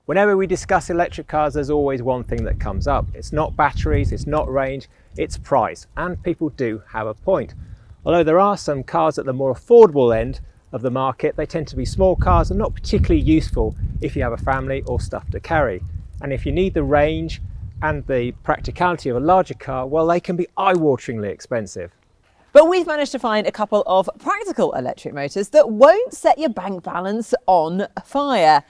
Whenever we discuss electric cars, there's always one thing that comes up. It's not batteries, it's not range, it's price. And people do have a point. Although there are some cars at the more affordable end of the market, they tend to be small cars and not particularly useful if you have a family or stuff to carry. And if you need the range and the practicality of a larger car, well, they can be eye-wateringly expensive. But we've managed to find a couple of practical electric motors that won't set your bank balance on fire.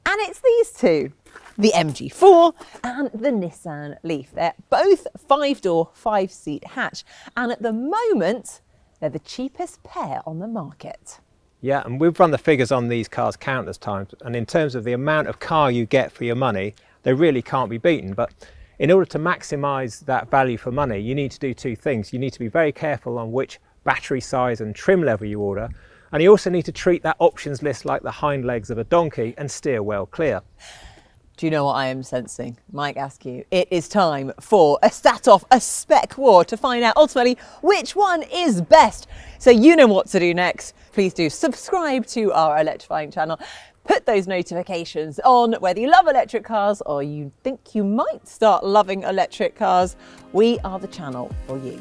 And it's these two, the MG4 and the Nissan LEAF. They're both 5-door, 5-seat hatch. And at the moment, they're the cheapest pair on the market. Yeah, and we've run the figures on these cars countless times. And in terms of the amount of car you get for your money, they really can't be beaten. But in order to maximise that value for money, you need to do two things. You need to be very careful on which battery size and trim level you order. And you also need to treat that options list like the hind legs of a donkey and steer well clear. Do you know what I am sensing? Mike Askew, it is time for a stat-off, a spec war to find out ultimately which one is best. So you know what to do next. Please do subscribe to our Electrifying channel. Put those notifications on whether you love electric cars or you think you might start loving electric cars. We are the channel for you.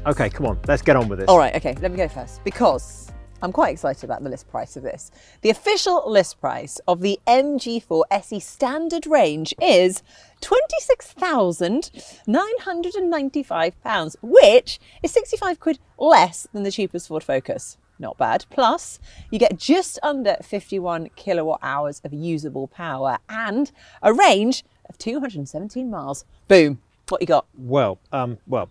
Okay, come on, let's get on with this. All right, okay, let me go first because I'm quite excited about the list price of this. The official list price of the MG4 SE standard range is £26,995, which is 65 quid less than the cheapest Ford Focus. Not bad. Plus, you get just under 51 kilowatt hours of usable power and a range of 217 miles. Boom. What you got? Well,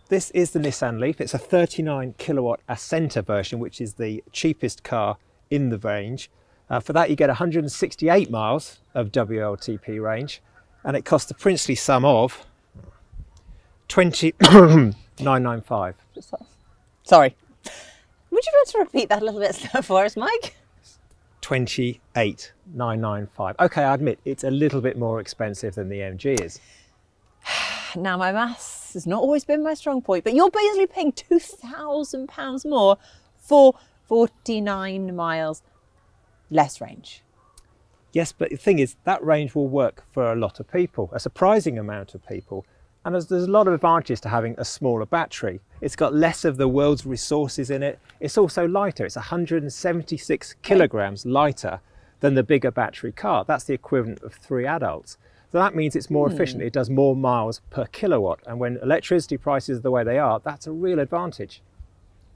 this is the Nissan LEAF. It's a 39 kilowatt Ascenta version, which is the cheapest car in the range. For that, you get 168 miles of WLTP range, and it costs the princely sum of 2995. Sorry. Would you be able to repeat that a little bit slower for us, Mike? 28,995. Okay, I admit it's a little bit more expensive than the MG is. Now, my maths has not always been my strong point, but you're basically paying £2,000 more for 49 miles less range. Yes, but the thing is, that range will work for a lot of people, a surprising amount of people. And there's a lot of advantages to having a smaller battery. It's got less of the world's resources in it. It's also lighter. It's 176 kilograms lighter than the bigger battery car. That's the equivalent of 3 adults. So that means it's more efficient. It does more miles per kilowatt. And when electricity prices are the way they are, that's a real advantage.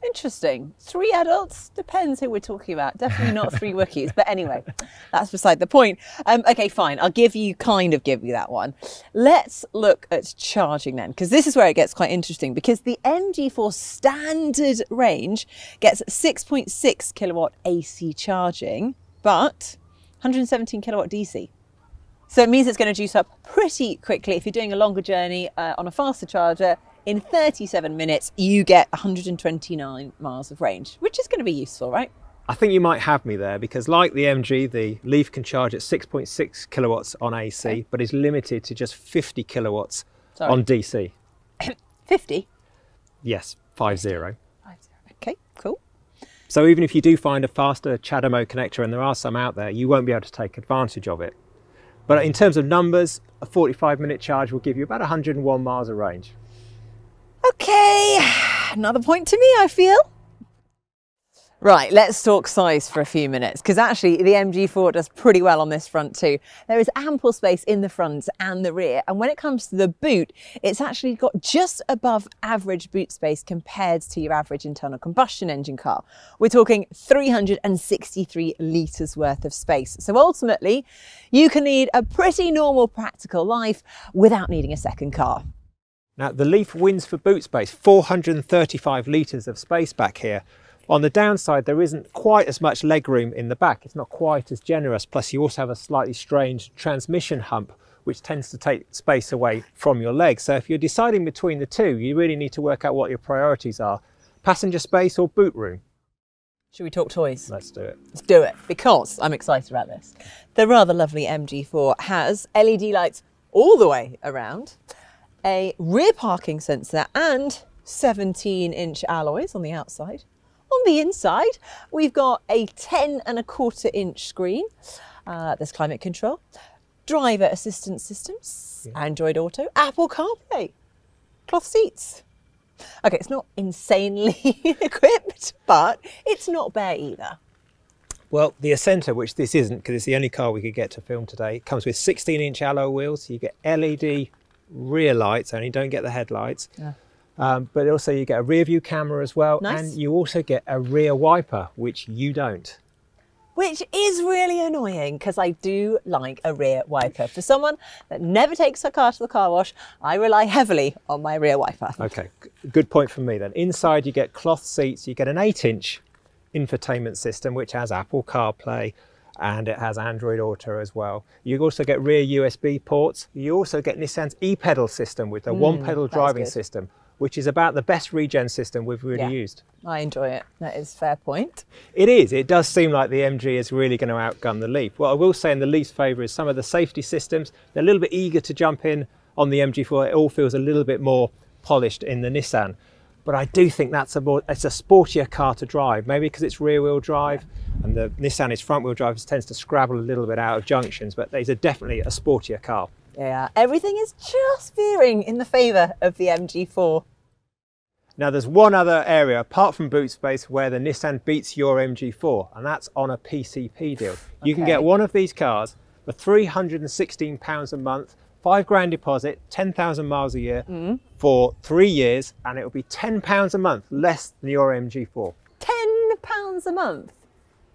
Interesting. 3 adults? Depends who we're talking about. Definitely not 3 Wookiees. But anyway, that's beside the point. Okay, fine. I'll give you that one. Let's look at charging then, because this is where it gets quite interesting, because the MG4 standard range gets 6.6 kilowatt AC charging, but 117 kilowatt DC. So it means it's going to juice up pretty quickly. If you're doing a longer journey on a faster charger, in 37 minutes, you get 129 miles of range, which is going to be useful, right? I think you might have me there because like the MG, the LEAF can charge at 6.6 kilowatts on AC, okay, but is limited to just 50 kilowatts on DC. 50? Yes, 50. 50. Okay, cool. So even if you do find a faster CHAdeMO connector, and there are some out there, you won't be able to take advantage of it. But in terms of numbers, a 45-minute charge will give you about 101 miles of range. Okay, another point to me, I feel. Right, let's talk size for a few minutes, because actually the MG4 does pretty well on this front too. There is ample space in the front and the rear, and when it comes to the boot, it's actually got just above average boot space compared to your average internal combustion engine car. We're talking 363 litres worth of space. So ultimately, you can lead a pretty normal practical life without needing a second car. Now, the LEAF wins for boot space, 435 litres of space back here. On the downside, there isn't quite as much legroom in the back. It's not quite as generous. Plus, you also have a slightly strange transmission hump, which tends to take space away from your legs. So if you're deciding between the two, you really need to work out what your priorities are. Passenger space or boot room? Should we talk toys? Let's do it. Let's do it, because I'm excited about this. The rather lovely MG4 has LED lights all the way around, a rear parking sensor and 17-inch alloys on the outside. On the inside, we've got a 10.25-inch screen. There's climate control, driver assistance systems, Android Auto, Apple CarPlay, cloth seats. Okay, it's not insanely equipped, but it's not bare either. Well, the Ascenta, which this isn't because it's the only car we could get to film today, comes with 16-inch alloy wheels. You get LED rear lights, only don't get the headlights. Yeah. But also you get a rear view camera as well. Nice. And you also get a rear wiper, which you don't. Which is really annoying because I do like a rear wiper. For someone that never takes her car to the car wash, I rely heavily on my rear wiper. Okay, good point from me then. Inside you get cloth seats, you get an 8-inch infotainment system which has Apple CarPlay and it has Android Auto as well. You also get rear USB ports. You also get Nissan's e-pedal system with a one-pedal driving system, which is about the best regen system we've really used. I enjoy it. That is a fair point. It is. It does seem like the MG is really going to outgun the LEAF. What I will say in the LEAF's favour is some of the safety systems. They're a little bit eager to jump in on the MG4. It all feels a little bit more polished in the Nissan. But I do think it's a sportier car to drive, maybe because it's rear-wheel drive and the Nissan is front-wheel drive, it tends to scrabble a little bit out of junctions, but these are definitely a sportier car. Yeah, everything is just veering in the favour of the MG4. Now there's one other area, apart from boot space, where the Nissan beats your MG4, and that's on a PCP deal. You can get one of these cars for £316 a month, £5,000 deposit, 10,000 miles a year for 3 years, and it will be £10 a month less than your MG4. £10 a month?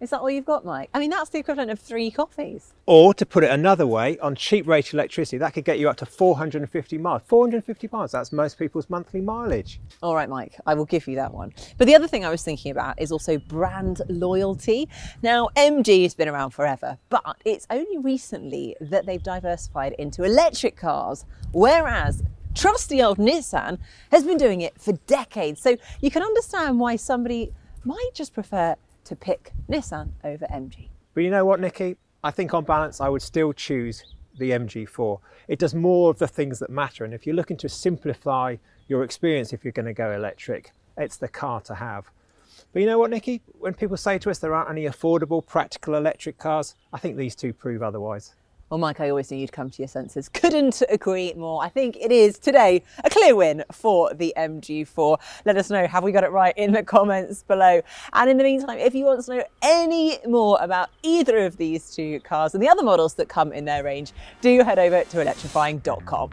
Is that all you've got, Mike? I mean, that's the equivalent of 3 coffees. Or to put it another way, on cheap rated electricity, that could get you up to 450 miles. 450 miles, that's most people's monthly mileage. All right, Mike, I will give you that one. But the other thing I was thinking about is also brand loyalty. Now, MG has been around forever, but it's only recently that they've diversified into electric cars, whereas trusty old Nissan has been doing it for decades. So you can understand why somebody might just prefer to pick Nissan over MG. But you know what, Nikki? I think on balance, I would still choose the MG4. It does more of the things that matter. And if you're looking to simplify your experience, if you're going to go electric, it's the car to have. But you know what, Nikki? When people say to us there aren't any affordable, practical electric cars, I think these two prove otherwise. Well, Mike, I always knew you'd come to your senses. Couldn't agree more. I think it is today a clear win for the MG4. Let us know, have we got it right, in the comments below. And in the meantime, if you want to know any more about either of these two cars and the other models that come in their range, do head over to electrifying.com.